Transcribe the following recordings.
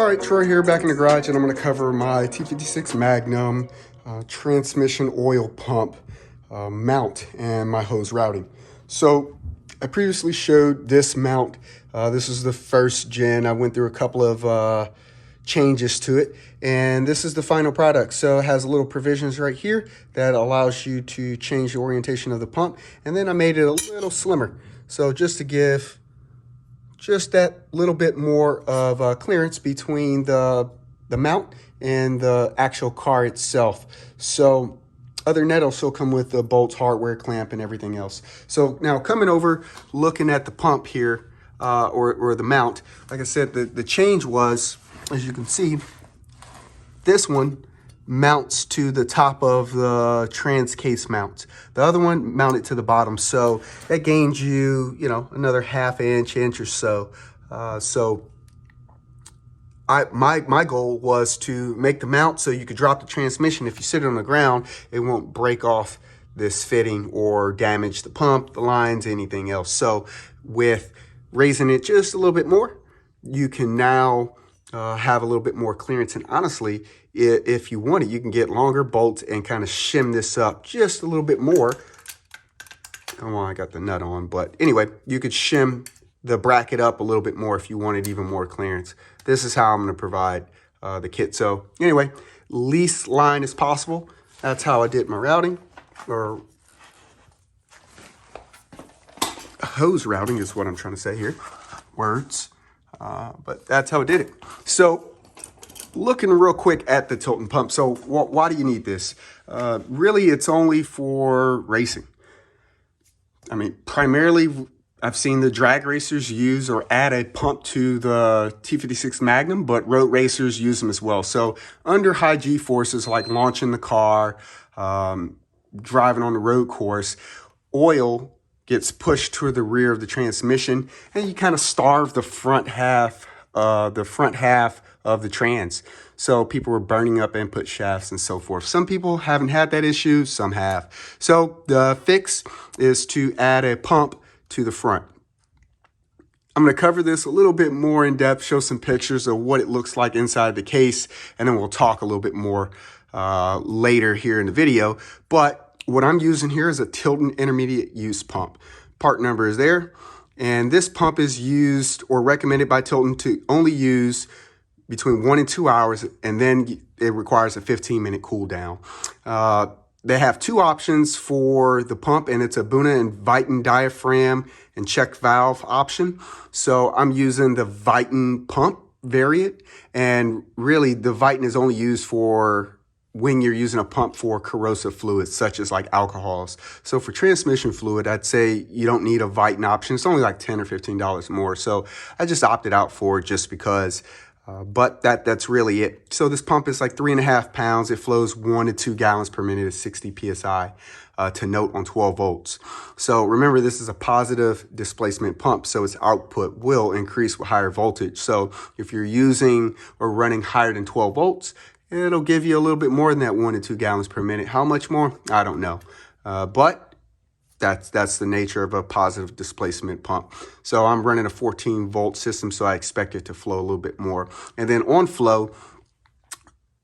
Alright, Troy here, back in the garage, and I'm going to cover my T56 Magnum transmission oil pump mount and my hose routing. So I previously showed this mount. This is the first gen. I went through a couple of changes to it, and this is the final product. So it has little provisions right here that allows you to change the orientation of the pump, and then I made it a little slimmer. So just to give just that little bit more of clearance between the mount and the actual car itself. So other than that, it'll still come with the bolts, hardware, clamp, and everything else. So now coming over, looking at the pump here, or the mount, like I said, the change was, as you can see, this one mounts to the top of the trans case mount. The other one mounted to the bottom, so that gains you, another half inch or so. My goal was to make the mount so you could drop the transmission. If you sit it on the ground, it won't break off this fitting or damage the pump, the lines, anything else. So with raising it just a little bit more, you can now have a little bit more clearance. And honestly, if you want it, you can get longer bolts and kind of shim this up just a little bit more. Oh, well, I got the nut on, but anyway, you could shim the bracket up a little bit more if you wanted even more clearance. This is how I'm going to provide the kit. So anyway, least line as possible. That's how I did my routing, or hose routing is what I'm trying to say here. Words. But that's how I did it. So looking real quick at the Tilton pump. So why do you need this? Really, it's only for racing. I mean, primarily, I've seen the drag racers use or add a pump to the T56 Magnum, but road racers use them as well. So under high G forces, like launching the car, driving on the road course, oil gets pushed to the rear of the transmission, and you kind of starve the front half of the trans. So people were burning up input shafts and so forth. Some people haven't had that issue, some have. So the fix is to add a pump to the front. I'm going to cover this a little bit more in depth, show some pictures of what it looks like inside the case, and then we'll talk a little bit more later here in the video. But what I'm using here is a Tilton intermediate use pump. Part number is there. And this pump is used or recommended by Tilton to only use between 1 and 2 hours, and then it requires a 15-minute cool down. They have two options for the pump, and it's a Buna and Viton diaphragm and check valve option. So I'm using the Viton pump variant, and really the Viton is only used for when you're using a pump for corrosive fluids, such as like alcohols. So for transmission fluid, I'd say you don't need a Viton option. It's only like $10 or $15 more. So I just opted out for it just because, but that's really it. So this pump is like 3.5 pounds. It flows 1 to 2 gallons per minute at 60 PSI to note on 12 volts. So remember, this is a positive displacement pump, so its output will increase with higher voltage. So if you're using or running higher than 12 volts, it'll give you a little bit more than that 1 to 2 gallons per minute. How much more? I don't know. But that's the nature of a positive displacement pump. So I'm running a 14 volt system, so I expect it to flow a little bit more. And then on flow,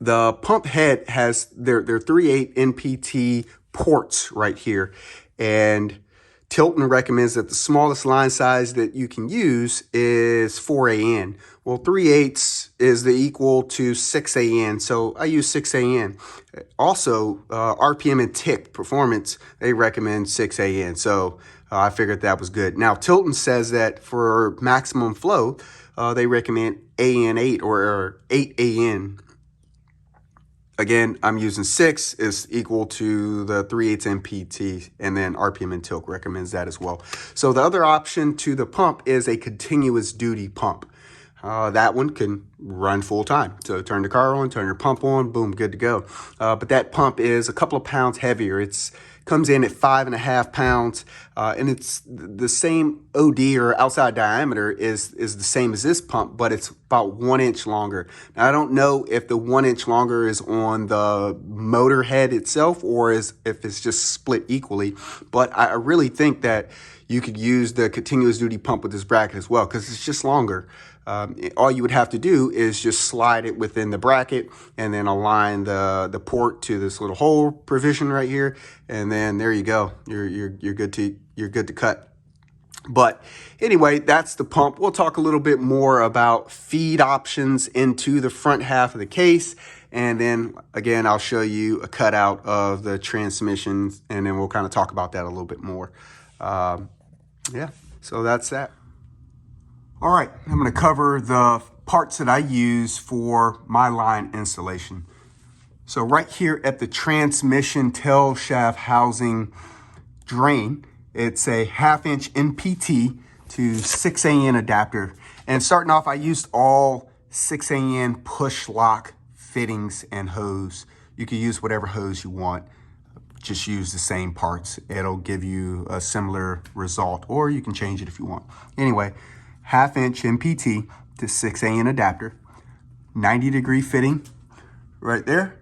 the pump head has their 3/8 NPT ports right here. And Tilton recommends that the smallest line size that you can use is 4 AN. Well, 3/8 is the equal to 6 AN, so I use 6 AN. Also, RPM and tick performance, they recommend 6 AN, so I figured that was good. Now, Tilton says that for maximum flow, they recommend AN8 or 8 AN. Again, I'm using 6 is equal to the 3/8 NPT, and then RPM and Tilk recommends that as well. So the other option to the pump is a continuous duty pump. That one can run full time. So turn the car on, turn your pump on, boom, good to go. But that pump is a couple of pounds heavier. It's comes in at 5.5 pounds, and it's the same OD or outside diameter is the same as this pump, but it's about 1 inch longer. Now, I don't know if the 1 inch longer is on the motor head itself or if it's just split equally, but I really think that you could use the continuous duty pump with this bracket as well because it's just longer. All you would have to do is just slide it within the bracket and then align the port to this little hole provision right here, and then there you go. You're good to cut. But anyway, that's the pump. We'll talk a little bit more about feed options into the front half of the case. And then again, I'll show you a cutout of the transmission, and then we'll kind of talk about that a little bit more. Yeah, so that's that. All right, I'm going to cover the parts that I use for my line installation. So right here at the transmission tail shaft housing drain, it's a 1/2" NPT to 6AN adapter. And starting off, I used all 6AN push lock fittings and hose. You can use whatever hose you want. Just use the same parts. It'll give you a similar result, or you can change it if you want. Anyway, 1/2" NPT to 6AN adapter, 90-degree fitting right there.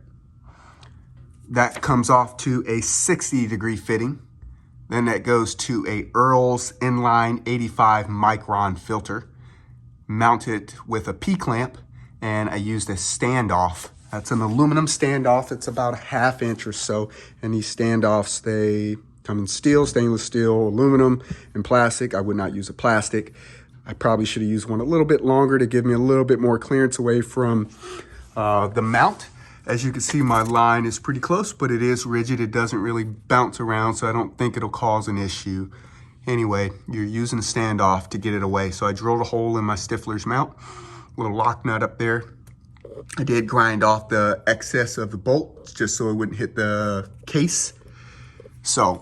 That comes off to a 60-degree fitting. Then that goes to a Earl's inline 85 micron filter, mounted with a P-clamp, and I used a standoff. That's an aluminum standoff. It's about 1/2" or so, and these standoffs, they come in steel, stainless steel, aluminum, and plastic. I would not use a plastic. I probably should have used one a little bit longer to give me a little bit more clearance away from the mount. As you can see, my line is pretty close, but it is rigid. It doesn't really bounce around, so I don't think it'll cause an issue. Anyway, you're using a standoff to get it away. So I drilled a hole in my Stifler's mount, little lock nut up there. I did grind off the excess of the bolts just so it wouldn't hit the case. So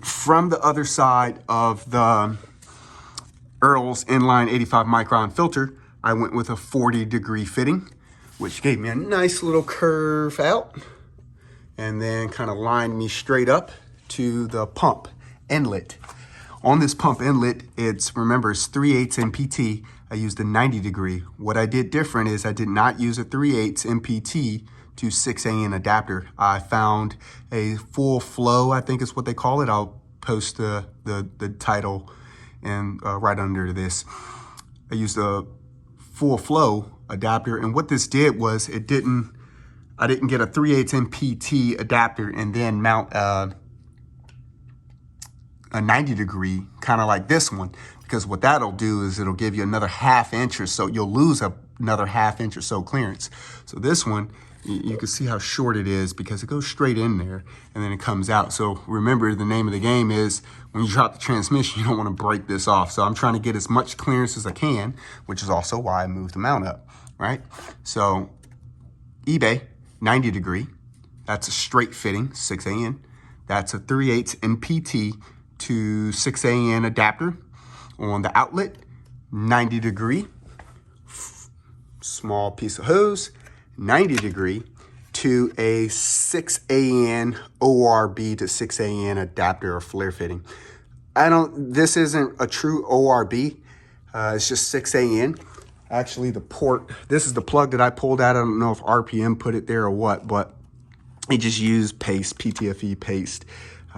from the other side of the Earl's inline 85 micron filter, I went with a 40-degree fitting, which gave me a nice little curve out and then kind of lined me straight up to the pump inlet. On this pump inlet, remember, it's 3/8 NPT. I used a 90-degree. What I did different is I did not use a 3/8 NPT to 6AN adapter. I found a full flow, I think is what they call it. I'll post the title and right under this. I used a full flow adapter, and what this did was I didn't get a 3/8 NPT adapter and then mount a 90-degree, kind of like this one, because what that'll do is it'll give you another 1/2" or so. You'll lose another 1/2" or so clearance. So this one, you can see how short it is because it goes straight in there and then it comes out. So remember, the name of the game is when you drop the transmission, you don't want to break this off. So I'm trying to get as much clearance as I can, which is also why I moved the mount up, right? So eBay, 90-degree. That's a straight fitting, 6AN. That's a 3/8 NPT to 6AN adapter. On the outlet, 90-degree. Small piece of hose, 90-degree to a 6AN ORB to 6AN adapter or flare fitting. This isn't a true ORB. It's just 6AN. Actually, this is the plug that I pulled out. I don't know if RPM put it there or what, but it just used paste, PTFE paste.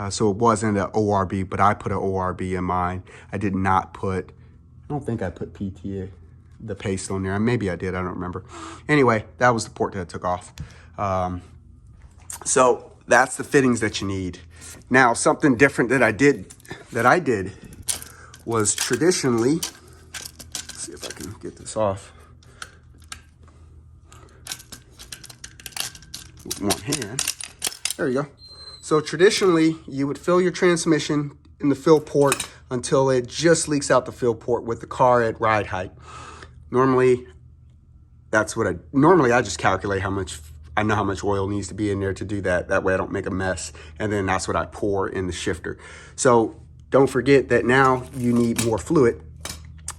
So it wasn't an ORB, but I put an ORB in mine. I don't think I put the paste on there. Maybe I did, I don't remember. Anyway, that was the port that I took off. So that's the fittings that you need. Now, something different that I did was traditionally, let's see if I can get this off with one hand. There you go. So traditionally, you would fill your transmission in the fill port until it just leaks out the fill port with the car at ride height. Normally, I just calculate I know how much oil needs to be in there to do that. That way I don't make a mess. And then that's what I pour in the shifter. So don't forget that now you need more fluid.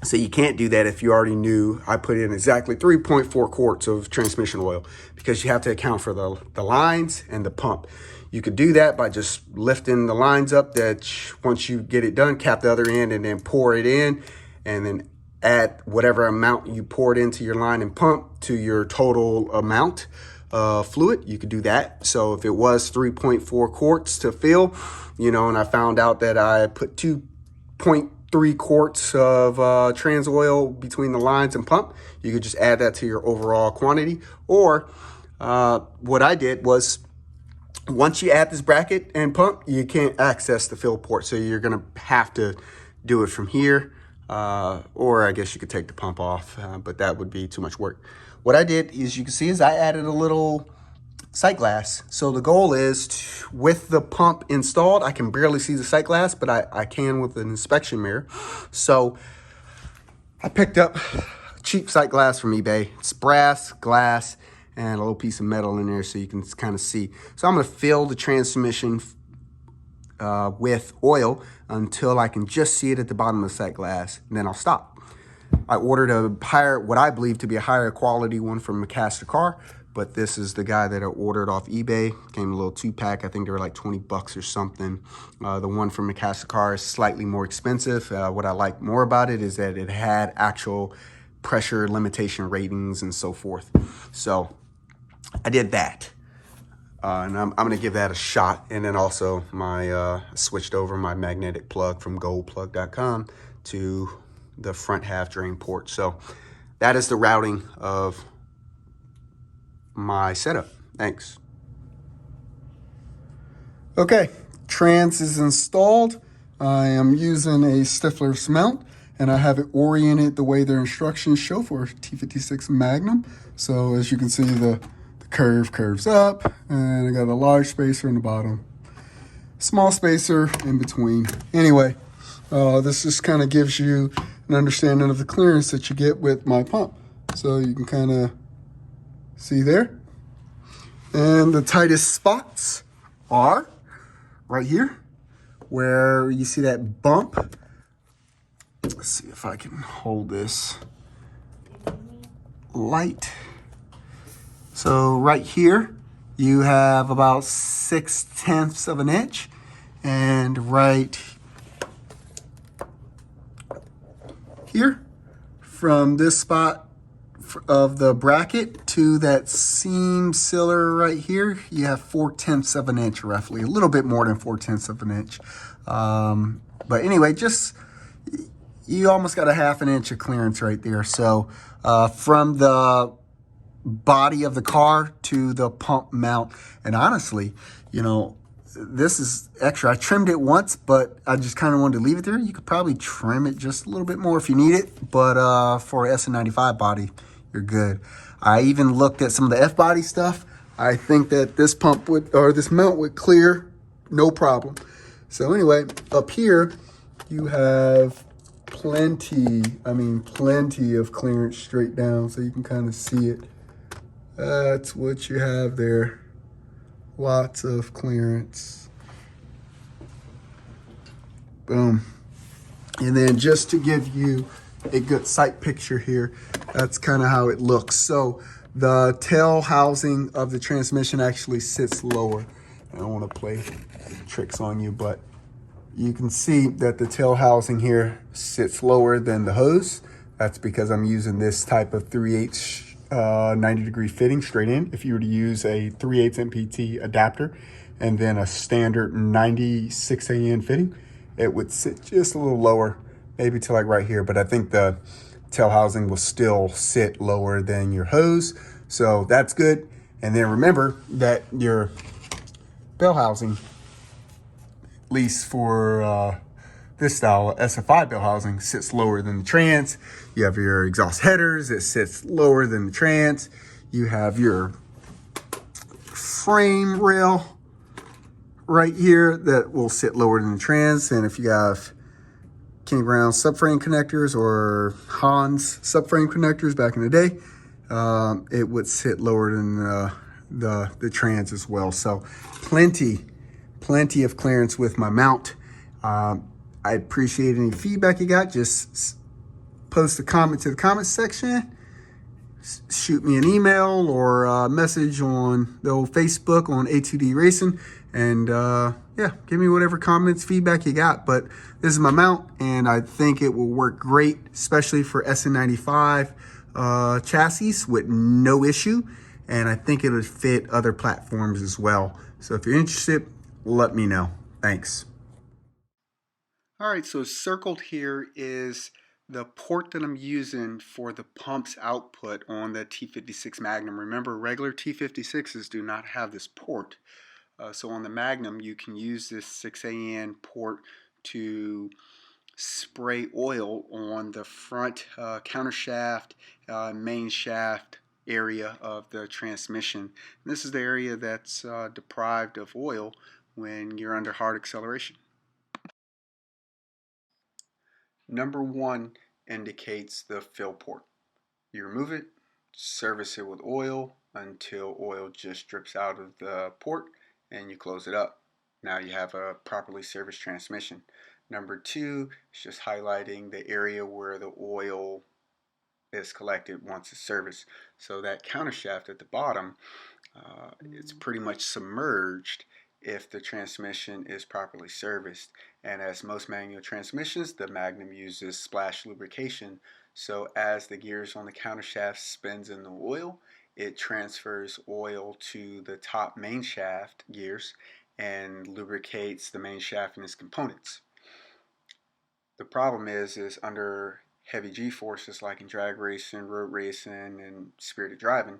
So you can't do that if you already knew I put in exactly 3.4 quarts of transmission oil, because you have to account for the lines and the pump. You could do that by just lifting the lines up, that once you get it done, cap the other end and then pour it in, and then add whatever amount you poured into your line and pump to your total amount of fluid. You could do that. So if it was 3.4 quarts to fill, and I found out that I put 3 quarts of trans oil between the lines and pump. You could just add that to your overall quantity. Or what I did was, once you add this bracket and pump, you can't access the fill port. So you're gonna have to do it from here. Or I guess you could take the pump off, but that would be too much work. What I did is, you can see, is I added a little sight glass. So the goal is with the pump installed, I can barely see the sight glass, but I can with an inspection mirror. So I picked up cheap sight glass from eBay. It's brass, glass, and a little piece of metal in there so you can kind of see. So I'm gonna fill the transmission with oil until I can just see it at the bottom of the sight glass, and then I'll stop. I ordered what I believe to be a higher quality one from McCaster Car, but this is the guy that I ordered off eBay. Came a little 2-pack. I think they were like 20 bucks or something. The one from McCaster Car is slightly more expensive. What I like more about it is that it had actual pressure limitation ratings and so forth. So I did that. And I'm going to give that a shot. And then also switched over my magnetic plug from goldplug.com to the front half drain port. So that is the routing of my setup. Thanks. Okay, trans is installed. I am using a Stifler's mount, and I have it oriented the way their instructions show for T56 Magnum. So as you can see, the curve curves up, and I got a large spacer in the bottom, small spacer in between. Anyway, this just kind of gives you an understanding of the clearance that you get with my pump. So you can kind of see there. And the tightest spots are right here, where you see that bump. Let's see if I can hold this light. So right here, you have about 6/10 of an inch, and right here, from this spot of the bracket to that seam sealer right here, you have 4/10 of an inch, roughly, a little bit more than 4/10 of an inch. But anyway, just, you almost got a 1/2 inch of clearance right there. So from the body of the car to the pump mount, and honestly, you know, this is extra. I trimmed it once, but I just kind of wanted to leave it there. You could probably trim it just a little bit more if you need it, but for an SN95 body, you're good. I even looked at some of the F body stuff. I think that this pump would, or this mount would clear no problem. So anyway, up here you have plenty of clearance straight down, so you can kind of see it. That's what you have there. Lots of clearance. Boom. And then just to give you a good sight picture here, that's kind of how it looks. So the tail housing of the transmission actually sits lower. I don't want to play tricks on you, but you can see that the tail housing here sits lower than the hose. That's because I'm using this type of 3/8 90-degree fitting straight in. If you were to use a 3/8 MPT adapter and then a standard 96 AN fitting, it would sit just a little lower, maybe to like right here. But I think the tail housing will still sit lower than your hose, so that's good. And then remember that your bell housing, at least for this style, SFI bell housing, sits lower than the trans. You have your exhaust headers, it sits lower than the trans. You have your frame rail right here that will sit lower than the trans. And if you have Kenny Brown subframe connectors or Hans subframe connectors back in the day, it would sit lower than the trans as well. So plenty of clearance with my mount. I appreciate any feedback you got. Just post a comment to the comments section. Shoot me an email or a message on the old Facebook on A2D Racing. And yeah, give me whatever comments, feedback you got. But this is my mount, and I think it will work great, especially for SN95 chassis with no issue. And I think it would fit other platforms as well. So if you're interested, let me know. Thanks. All right, so circled here is the port that I'm using for the pump's output on the T56 Magnum. Remember, regular T56s do not have this port. So on the Magnum, you can use this 6AN port to spray oil on the front countershaft, main shaft area of the transmission. And this is the area that's deprived of oil when you're under hard acceleration. Number 1 indicates the fill port. You remove it, service it with oil until oil just drips out of the port, and you close it up. Now you have a properly serviced transmission. Number 2 is just highlighting the area where the oil is collected once it's serviced. So that countershaft at the bottom, it's pretty much submerged if the transmission is properly serviced. And as most manual transmissions, the Magnum uses splash lubrication. So as the gears on the countershaft spins in the oil, it transfers oil to the top main shaft gears and lubricates the main shaft and its components. The problem is under heavy G-forces like in drag racing, road racing, and spirited driving,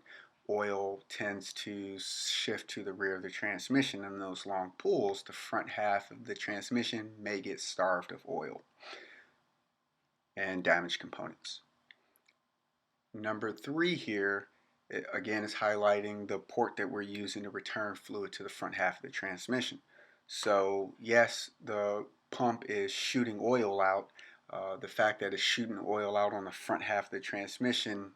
oil tends to shift to the rear of the transmission. In those long pulls, the front half of the transmission may get starved of oil and damage components. Number 3 here, again, is highlighting the port that we're using to return fluid to the front half of the transmission. So yes, the pump is shooting oil out. The fact that it's shooting oil out on the front half of the transmission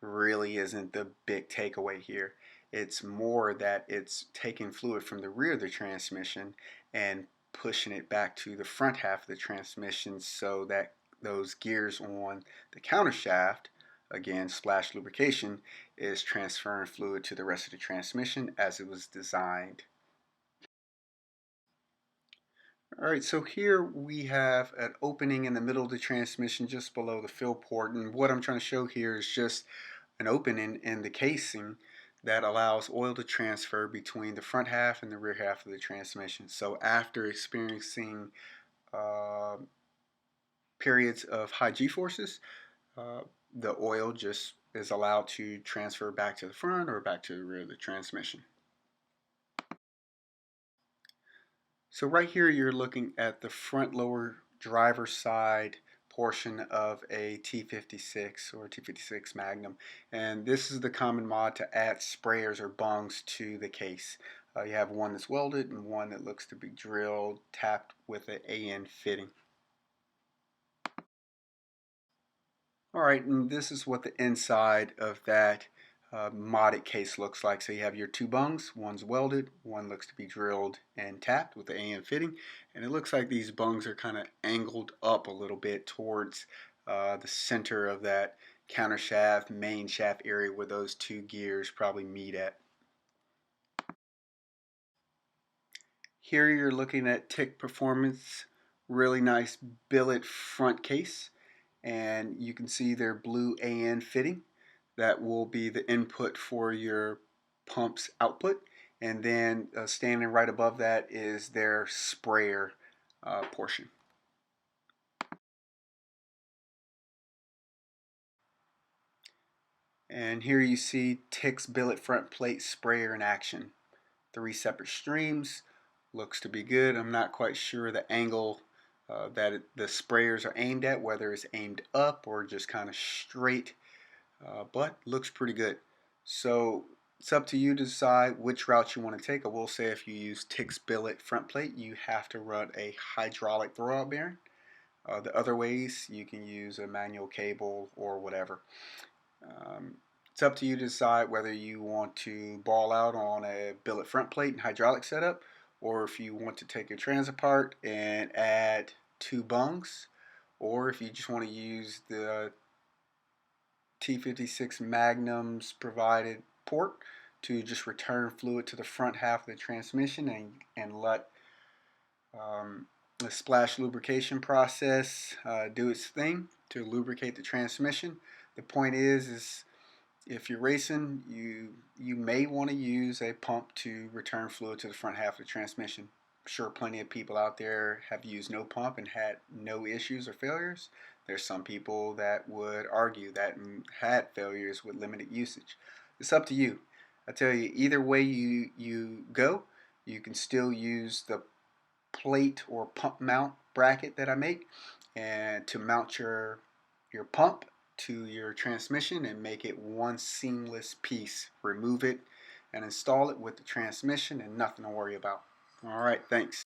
really isn't the big takeaway here. It's more that it's taking fluid from the rear of the transmission and pushing it back to the front half of the transmission so that those gears on the countershaft, again splash lubrication, is transferring fluid to the rest of the transmission as it was designed. Alright, so here we have an opening in the middle of the transmission just below the fill port, and what I'm trying to show here is just an opening in the casing that allows oil to transfer between the front half and the rear half of the transmission. So after experiencing periods of high G-forces, the oil just is allowed to transfer back to the front or back to the rear of the transmission. So right here you're looking at the front lower driver's side portion of a T56 or T56 Magnum, and this is the common mod to add sprayers or bungs to the case. You have one that's welded and one that looks to be drilled, tapped with an AN fitting. Alright, and this is what the inside of that modded case looks like. So you have your 2 bungs, one's welded, one looks to be drilled and tapped with the AN fitting, and it looks like these bungs are kind of angled up a little bit towards the center of that countershaft, main shaft area where those 2 gears probably meet at. Here you're looking at TIC Performance, really nice billet front case, and you can see their blue AN fitting. That will be the input for your pump's output, and then standing right above that is their sprayer portion. And here you see TIC's billet front plate sprayer in action. 3 separate streams, looks to be good. I'm not quite sure the angle that the sprayers are aimed at, whether it's aimed up or just kind of straight, but looks pretty good. So it's up to you to decide which route you want to take. I will say if you use TIC's billet front plate, you have to run a hydraulic throwout bearing. The other ways, you can use a manual cable or whatever. It's up to you to decide whether you want to ball out on a billet front plate and hydraulic setup, or if you want to take your trans apart and add 2 bungs, or if you just want to use the T56 Magnum's provided port to just return fluid to the front half of the transmission and let the splash lubrication process do its thing to lubricate the transmission. The point is if you're racing, you may want to use a pump to return fluid to the front half of the transmission. sure plenty of people out there have used no pump and had no issues or failures. There's some people that would argue that had failures with limited usage. It's up to you. I tell you, either way you go, you can still use the plate or pump mount bracket that I make and to mount your pump to your transmission and make it one seamless piece. Remove it and install it with the transmission and nothing to worry about. All right, thanks.